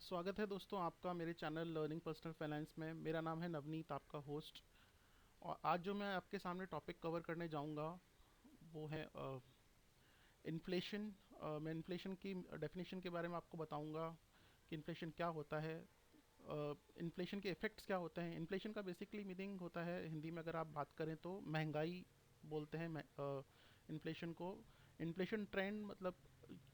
स्वागत है दोस्तों आपका मेरे चैनल लर्निंग पर्सनल फाइनेंस में। मेरा नाम है नवनीत, आपका होस्ट। और आज जो मैं आपके सामने टॉपिक कवर करने जाऊंगा वो है इन्फ्लेशन। मैं इन्फ्लेशन की डेफिनेशन के बारे में आपको बताऊंगा कि इन्फ्लेशन क्या होता है, इन्फ्लेशन के इफ़ेक्ट्स क्या होते हैं। इन्फ्लेशन का बेसिकली मीनिंग होता है, हिंदी में अगर आप बात करें तो महंगाई बोलते हैं इन्फ्लेशन को। इन्फ्लेशन ट्रेंड मतलब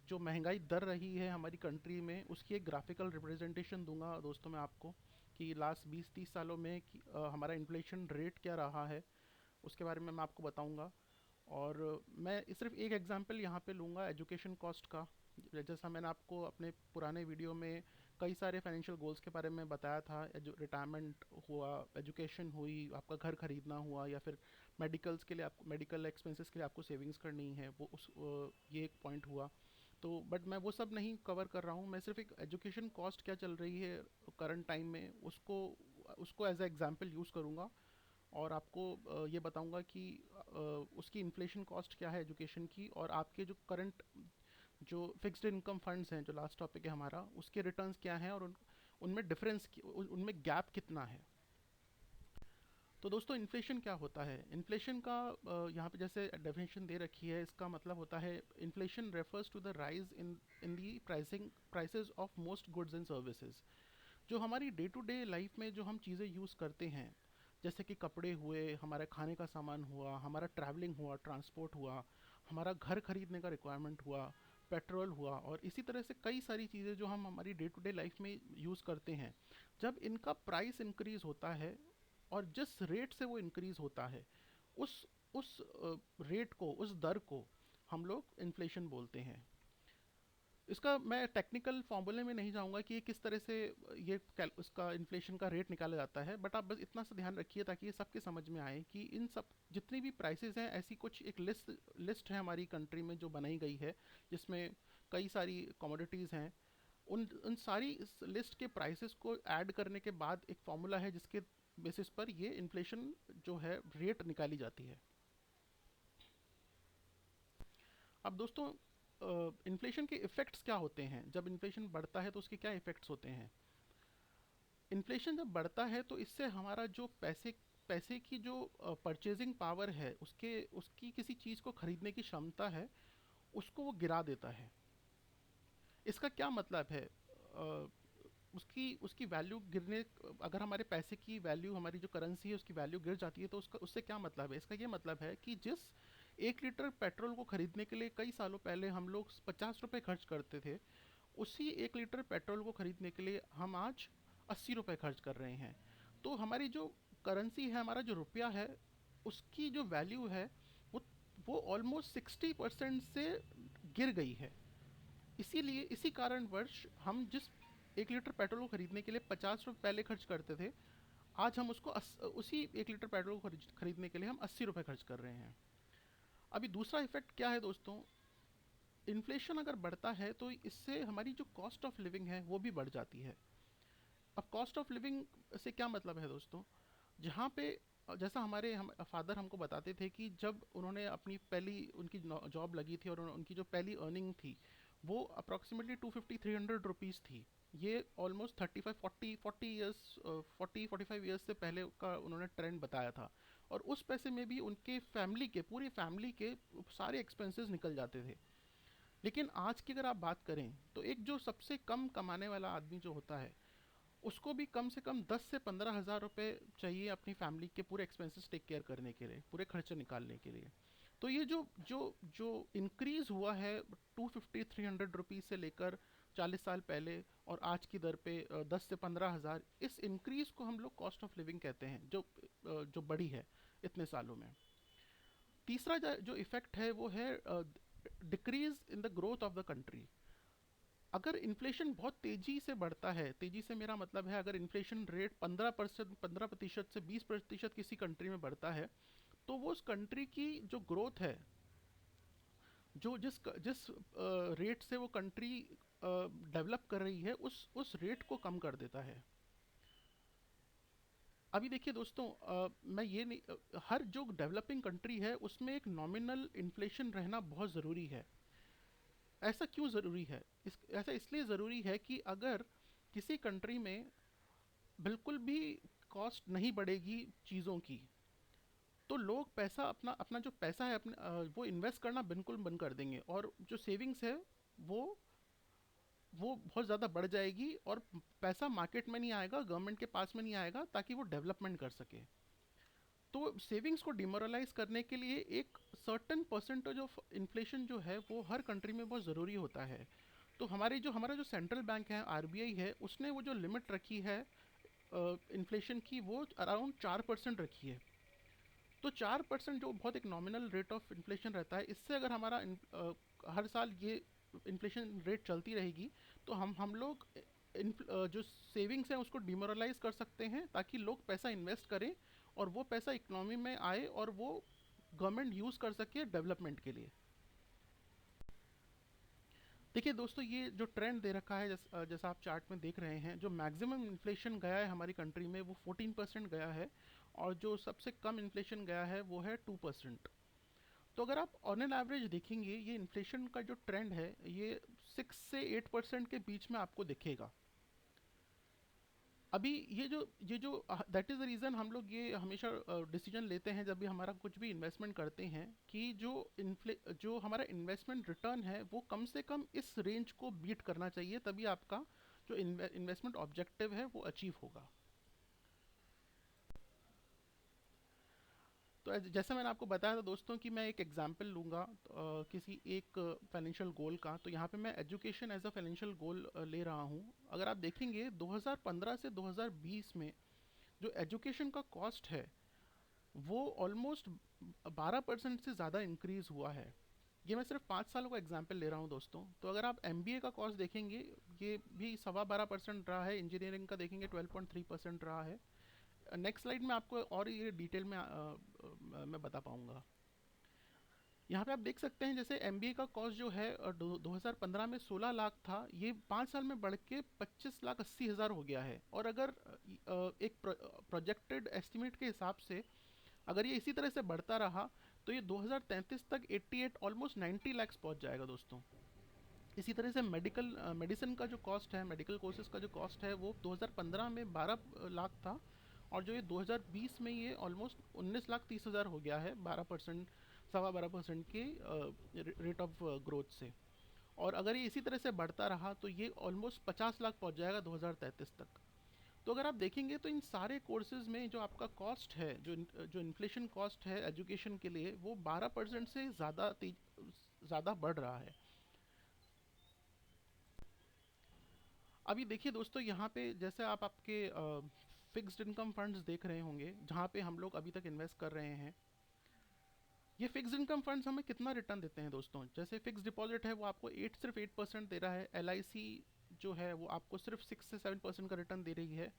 जो महंगाई दर रही है हमारी कंट्री में, उसकी एक ग्राफिकल रिप्रेजेंटेशन दूंगा दोस्तों मैं आपको कि लास्ट 20-30 सालों में हमारा इन्फ्लेशन रेट क्या रहा है, उसके बारे में मैं आपको बताऊंगा। और मैं सिर्फ एक एग्जांपल यहाँ पे लूँगा एजुकेशन कॉस्ट का। जैसा मैंने आपको अपने पुराने वीडियो में कई सारे फाइनेंशियल गोल्स के बारे में बताया था, रिटायरमेंट हुआ, एजुकेशन हुई, आपका घर खरीदना हुआ, या फिर मेडिकल्स के लिए आपको मेडिकल एक्सपेंसेस के लिए आपको सेविंग्स करनी है, वो ये एक पॉइंट हुआ। तो बट मैं वो सब नहीं कवर कर रहा हूँ, मैं सिर्फ एक एजुकेशन कॉस्ट क्या चल रही है करंट टाइम में उसको उसको एज ए एग्जांपल यूज़ करूँगा। और आपको ये बताऊंगा कि उसकी इन्फ्लेशन कॉस्ट क्या है एजुकेशन की, और आपके जो करंट जो फिक्स्ड इनकम फंड्स हैं, जो लास्ट टॉपिक है हमारा, उसके रिटर्न्स क्या हैं, और उनमें डिफरेंस उनमें गैप कितना है। तो दोस्तों इन्फ्लेशन क्या होता है? इन्फ्लेशन का यहाँ पे जैसे डेफिनेशन दे रखी है, इसका मतलब होता है inflation refers to the rise in the pricing prices of most goods and services. जो हमारी डे टू डे लाइफ में जो हम चीज़ें यूज़ करते हैं, जैसे कि कपड़े हुए, हमारे खाने का सामान हुआ, हमारा ट्रैवलिंग हुआ, ट्रांसपोर्ट हुआ, हमारा घर खरीदने का रिक्वायरमेंट हुआ, पेट्रोल हुआ, और इसी तरह से कई सारी चीज़ें जो हम हमारी डे टू डे लाइफ में यूज़ करते हैं, जब इनका प्राइस इंक्रीज़ होता है और जिस रेट से वो इंक्रीज़ होता है, उस रेट को, उस दर को हम लोग इन्फ्लेशन बोलते हैं। इसका मैं टेक्निकल फॉर्मूले में नहीं जाऊंगा कि ये किस तरह से उसका इन्फ्लेशन का रेट निकाला जाता है, बट आप बस इतना सा ध्यान रखिए ताकि ये सबके समझ में आए कि इन सब जितनी भी प्राइसेस हैं, ऐसी कुछ एक लिस्ट है हमारी कंट्री में जो बनाई गई है, जिसमें कई सारी कमोडिटीज़ हैं। उन उन सारी इस लिस्ट के प्राइसेस को ऐड करने के बाद एक फॉर्मूला है जिसके बेसिस पर ये इन्फ्लेशन जो है रेट निकाली जाती है। अब दोस्तों इन्फ्लेशन के इफ़ेक्ट्स क्या होते हैं? जब इन्फ्लेशन बढ़ता है तो उसके क्या इफ़ेक्ट्स होते हैं? इन्फ्लेशन जब बढ़ता है तो इससे हमारा जो पैसे पैसे की जो परचेजिंग पावर है, उसके उसकी किसी चीज़ को खरीदने की क्षमता है, उसको वो गिरा देता है। इसका क्या मतलब है? उसकी उसकी वैल्यू गिरने, अगर हमारे पैसे की वैल्यू, हमारी जो करेंसी है उसकी वैल्यू गिर जाती है, तो उसका उससे क्या मतलब है? इसका ये मतलब है कि जिस 1 लीटर पेट्रोल को खरीदने के लिए कई सालों पहले हम लोग 50 रुपये खर्च करते थे, उसी 1 लीटर पेट्रोल को खरीदने के लिए हम आज 80 रुपये खर्च कर रहे हैं। तो हमारी जो करेंसी है, हमारा जो रुपया है, उसकी जो वैल्यू है, वो वो ऑलमोस्ट 60% से गिर गई है। इसीलिए इसी कारणवश हम जिस 1 लीटर पेट्रोल को खरीदने के लिए 50 रुपये पहले खर्च करते थे, आज हम उसी 1 लीटर पेट्रोल को खरीदने के लिए हम 80 रुपये खर्च कर रहे हैं। अभी दूसरा इफेक्ट क्या है दोस्तों? इन्फ्लेशन अगर बढ़ता है तो इससे हमारी जो कॉस्ट ऑफ लिविंग है वो भी बढ़ जाती है। अब कॉस्ट ऑफ लिविंग से क्या मतलब है दोस्तों? जहाँ पे जैसा हमारे हम फादर हमको बताते थे कि जब उन्होंने अपनी पहली उनकी जॉब लगी थी और उनकी जो पहली अर्निंग थी वो अप्रॉक्सीमेटली 250-300 रुपीज़ थी। ये ऑलमोस्ट 35-40 ईयर्स 40-45 ईयर्स से पहले का उन्होंने ट्रेंड बताया था। और उस पैसे में भी उनके फैमिली के, पूरी फैमिली के सारे एक्सपेंसेस निकल जाते थे। लेकिन आज की अगर आप बात करें तो एक जो सबसे कम कमाने वाला आदमी जो होता है, उसको भी कम से कम 10 से 15 हज़ार रुपये चाहिए अपनी फैमिली के पूरे एक्सपेंसेस टेक केयर करने के लिए, पूरे खर्चे निकालने के लिए। तो ये जो जो जो इंक्रीज़ हुआ है 250-300 रुपीज़ से लेकर 40 साल पहले और आज की दर पे 10 से 15 हज़ार, इस इंक्रीज़ को हम लोग कॉस्ट ऑफ लिविंग कहते हैं, जो बढ़ी है इतने सालों में। तीसरा जो इफ़ेक्ट है वो है decrease in the growth of the country. अगर इन्फ्लेशन बहुत तेज़ी से बढ़ता है, तेज़ी से मेरा मतलब है अगर इन्फ्लेशन रेट 15% से 20% किसी कंट्री में बढ़ता है, तो वो उस कंट्री की जो ग्रोथ है, जो जिस जिस रेट से वो कंट्री डेवलप कर रही है, उस रेट को कम कर देता है। अभी देखिए दोस्तों, मैं ये नहीं हर जो डेवलपिंग कंट्री है उसमें एक नॉमिनल इन्फ्लेशन रहना बहुत ज़रूरी है। ऐसा क्यों ज़रूरी है? ऐसा इसलिए ज़रूरी है कि अगर किसी कंट्री में बिल्कुल भी कॉस्ट नहीं बढ़ेगी चीज़ों की, तो लोग पैसा अपना अपना जो पैसा है अपने वो इन्वेस्ट करना बिल्कुल बंद कर देंगे, और जो सेविंग्स है वो वो बहुत ज़्यादा बढ़ जाएगी, और पैसा मार्केट में नहीं आएगा, गवर्नमेंट के पास में नहीं आएगा, ताकि वो डेवलपमेंट कर सके। तो सेविंग्स को डिमोरलाइज करने के लिए एक सर्टेन परसेंटेज ऑफ इन्फ्लेशन जो है वो हर कंट्री में बहुत ज़रूरी होता है। तो हमारा जो सेंट्रल बैंक है, आरबीआई है, उसने वो जो लिमिट रखी है इन्फ्लेशन की, वो अराउंड 4% रखी है। तो 4% जो बहुत एक नॉमिनल रेट ऑफ इन्फ्लेशन रहता है, इससे अगर हर साल ये इन्फ्लेशन रेट चलती रहेगी, तो हम लोग जो सेविंग्स हैं उसको डिमोरलाइज कर सकते हैं, ताकि लोग पैसा इन्वेस्ट करें और वो पैसा इकोनॉमी में आए और वो गवर्नमेंट यूज़ कर सके डेवलपमेंट के लिए। देखिए दोस्तों, ये जो ट्रेंड दे रखा है, जैसा आप चार्ट में देख रहे हैं, जो मैक्सिमम इन्फ्लेशन गया है हमारी कंट्री में वो 14% गया है, और जो सबसे कम इन्फ्लेशन गया है वो है 2%। तो अगर आप ऑन एन एवरेज देखेंगे, ये इन्फ्लेशन का जो ट्रेंड है ये 6 से 8% के बीच में आपको दिखेगा। अभी ये जो दैट इज़ द रीज़न हम लोग ये हमेशा डिसीजन लेते हैं जब भी हमारा कुछ भी इन्वेस्टमेंट करते हैं, कि जो हमारा इन्वेस्टमेंट रिटर्न है वो कम से कम इस रेंज को बीट करना चाहिए, तभी आपका जो इन्वेस्टमेंट ऑब्जेक्टिव है वो अचीव होगा। तो जैसा मैंने आपको बताया था दोस्तों, कि मैं एक एग्जांपल लूँगा किसी एक फाइनेंशियल गोल का। तो यहाँ पे मैं education as a financial goal ले रहा हूँ। अगर आप देखेंगे 2015 से 2020 में जो एजुकेशन का कॉस्ट है वो ऑलमोस्ट 12% से ज़्यादा इंक्रीज़ हुआ है। ये मैं सिर्फ 5 सालों का एग्जाम्पल ले रहा हूँ दोस्तों। तो अगर आप एमबीए का कॉस्ट देखेंगे, ये भी 12.25% रहा है। इंजीनियरिंग का देखेंगे 12.3% रहा है। नेक्स्ट स्लाइड में आपको और ये डिटेल में मैं बता पाऊंगा। यहाँ पे आप देख सकते हैं, जैसे एमबीए का कॉस्ट जो है 2015 में 16 लाख था, ये 5 साल में बढ़ के 25,80,000 हो गया है। और अगर एक प्रोजेक्टेड एस्टिमेट के हिसाब से अगर ये इसी तरह से बढ़ता रहा, तो ये 2033 तक 88 ऑलमोस्ट 90 लैक्स पहुँच जाएगा दोस्तों। इसी तरह से मेडिसिन का जो कॉस्ट है, मेडिकल कोर्सेज का जो कॉस्ट है, वो 2015 में 12 लाख था, और जो ये 2020 में ये ऑलमोस्ट 19,30,000 हो गया है, 12%, 12.25% के रेट ऑफ ग्रोथ से। और अगर ये इसी तरह से बढ़ता रहा तो ये ऑलमोस्ट 50 लाख पहुंच जाएगा 2033 तक। तो अगर आप देखेंगे तो इन सारे कोर्सेज में जो आपका कॉस्ट है, जो इन्फ्लेशन कॉस्ट है एजुकेशन के लिए, वो 12% से ज़्यादा बढ़ रहा है। अभी देखिए दोस्तों, यहाँ पे जैसे आप आपके फिक्स्ड इनकम फंड्स देख रहे होंगे, जहाँ पे हम लोग अभी तक इन्वेस्ट कर रहे हैं, ये फिक्स्ड इनकम फंड्स हमें कितना रिटर्न देते हैं दोस्तों। जैसे फिक्स डिपॉजिट है वो आपको सिर्फ 8% दे रहा है। एलआईसी जो है वो आपको सिर्फ 6 से 7% का रिटर्न दे रही है।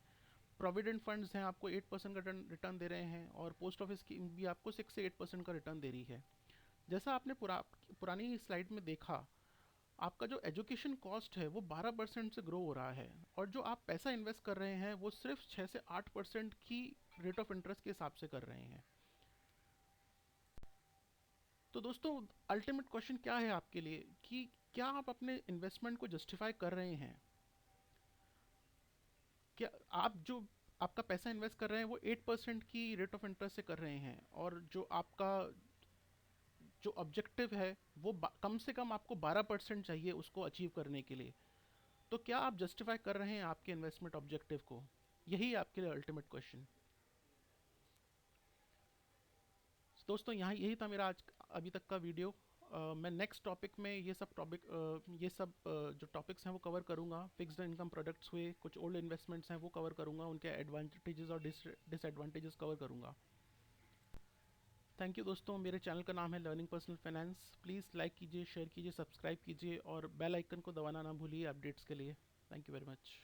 प्रोविडेंट फंड्स हैं, आपको 8% का रिटर्न दे रहे हैं, और पोस्ट ऑफिस स्कीम भी आपको 6 से 8% का रिटर्न दे रही है। जैसा आपने पुरानी स्लाइड में देखा, आपका जो एजुकेशन कॉस्ट है वो 12% से ग्रो हो रहा है, और जो आप पैसा इन्वेस्ट कर रहे हैं वो सिर्फ 6 से 8% की रेट ऑफ इंटरेस्ट के हिसाब से कर रहे हैं। तो दोस्तों, अल्टीमेट क्वेश्चन क्या है आपके लिए, कि क्या आप अपने इन्वेस्टमेंट को जस्टिफाई कर रहे हैं? क्या आप जो आपका पैसा इन्वेस्ट कर रहे हैं वो 8% की रेट ऑफ इंटरेस्ट से कर रहे हैं, और जो आपका जो ऑब्जेक्टिव है वो कम से कम आपको 12% चाहिए उसको अचीव करने के लिए। तो क्या आप जस्टिफाई कर रहे हैं आपके इन्वेस्टमेंट ऑब्जेक्टिव को? यही है आपके लिए अल्टीमेट क्वेश्चन। दोस्तों, यहाँ यही था मेरा आज अभी तक का वीडियो। मैं नेक्स्ट टॉपिक में ये सब जो टॉपिक्स हैं वो कवर करूँगा। फिक्स्ड इनकम प्रोडक्ट्स हुए, कुछ ओल्ड इन्वेस्टमेंट्स हैं वो कवर करूँगा, उनके एडवांटेजेस और डिसएडवांटेजेस कवर करूँगा। थैंक यू दोस्तों। मेरे चैनल का नाम है learning personal finance. Please like कीजिए, शेयर कीजिए, सब्सक्राइब कीजिए, और बेल आइकन को दबाना ना भूलिए अपडेट्स के लिए। Thank you very much.